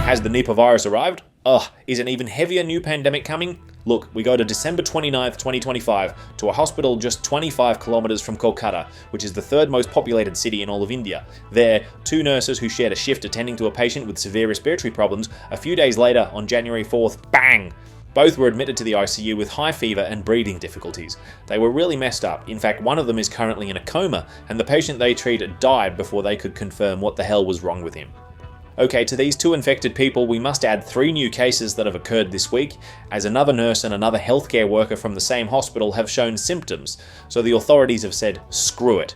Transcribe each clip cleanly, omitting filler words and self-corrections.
Has the Nipah virus arrived? Ugh, is an even heavier new pandemic coming? Look, we go to December 29th, 2025, to a hospital just 25 kilometers from Kolkata, which is the third most populated city in all of India. There, two nurses who shared a shift attending to a patient with severe respiratory problems, a few days later, on January 4th, bang! Both were admitted to the ICU with high fever and breathing difficulties. They were really messed up. In fact, one of them is currently in a coma, and the patient they treated died before they could confirm what the hell was wrong with him. Okay, to these two infected people, we must add 3 new cases that have occurred this week, as another nurse and another healthcare worker from the same hospital have shown symptoms, so the authorities have said, screw it.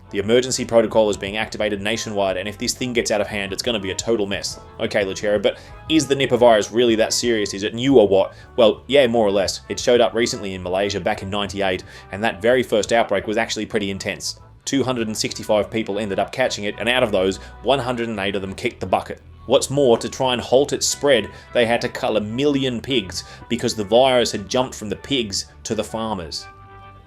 The emergency protocol is being activated nationwide, and if this thing gets out of hand, it's going to be a total mess. Okay, Luchera, but is the Nipah virus really that serious? Is it new or what? Well, yeah, more or less. It showed up recently in Malaysia back in '98, and that very first outbreak was actually pretty intense. 265 people ended up catching it, and out of those, 108 of them kicked the bucket. What's more, to try and halt its spread, they had to cull 1 million pigs because the virus had jumped from the pigs to the farmers.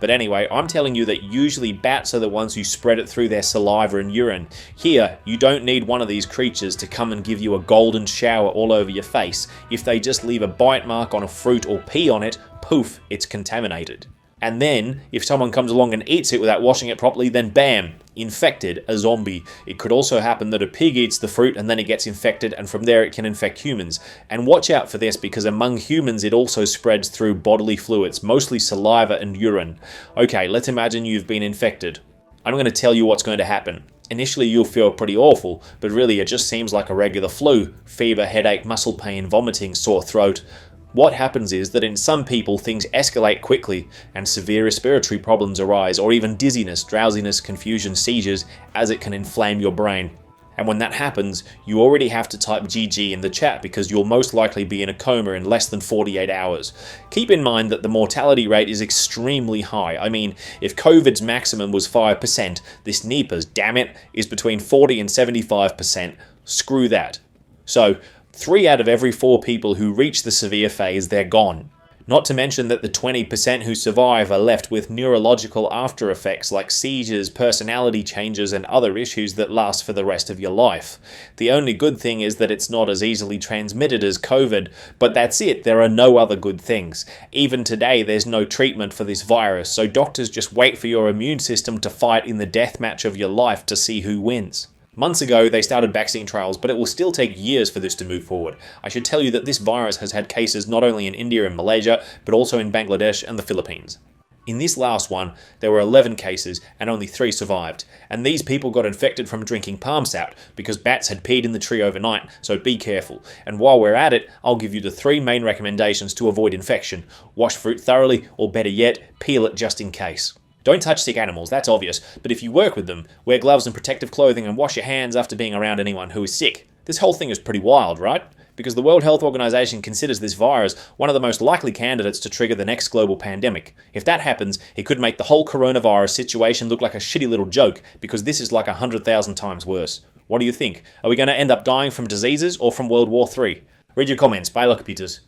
But anyway, I'm telling you that usually bats are the ones who spread it through their saliva and urine. Here, you don't need one of these creatures to come and give you a golden shower all over your face. If they just leave a bite mark on a fruit or pee on it, poof, it's contaminated. And then, if someone comes along and eats it without washing it properly, then bam, infected, a zombie. It could also happen that a pig eats the fruit and then it gets infected, and from there it can infect humans. And watch out for this, because among humans it also spreads through bodily fluids, mostly saliva and urine. Okay, let's imagine you've been infected. I'm going to tell you what's going to happen. Initially you'll feel pretty awful, but really it just seems like a regular flu. Fever, headache, muscle pain, vomiting, sore throat. What happens is that in some people things escalate quickly and severe respiratory problems arise, or even dizziness, drowsiness, confusion, seizures, as it can inflame your brain. And when that happens, you already have to type GG in the chat because you'll most likely be in a coma in less than 48 hours. Keep in mind that the mortality rate is extremely high. I mean, if COVID's maximum was 5%, this Nipah's, damn it, is between 40 and 75%. Screw that. So, 3 out of every 4 people who reach the severe phase, they're gone. Not to mention that the 20% who survive are left with neurological after effects like seizures, personality changes, and other issues that last for the rest of your life. The only good thing is that it's not as easily transmitted as COVID, but that's it, there are no other good things. Even today, there's no treatment for this virus, so doctors just wait for your immune system to fight in the deathmatch of your life to see who wins. Months ago, they started vaccine trials, but it will still take years for this to move forward. I should tell you that this virus has had cases not only in India and Malaysia, but also in Bangladesh and the Philippines. In this last one, there were 11 cases and only 3 survived, and these people got infected from drinking palm sap because bats had peed in the tree overnight, so be careful. And while we're at it, I'll give you the 3 main recommendations to avoid infection. Wash fruit thoroughly, or better yet, peel it just in case. Don't touch sick animals, that's obvious, but if you work with them, wear gloves and protective clothing and wash your hands after being around anyone who is sick. This whole thing is pretty wild, right? Because the World Health Organization considers this virus one of the most likely candidates to trigger the next global pandemic. If that happens, it could make the whole coronavirus situation look like a shitty little joke, because this is like 100,000 times worse. What do you think? Are we going to end up dying from diseases or from World War III? Read your comments. Bye, Lucky Peters.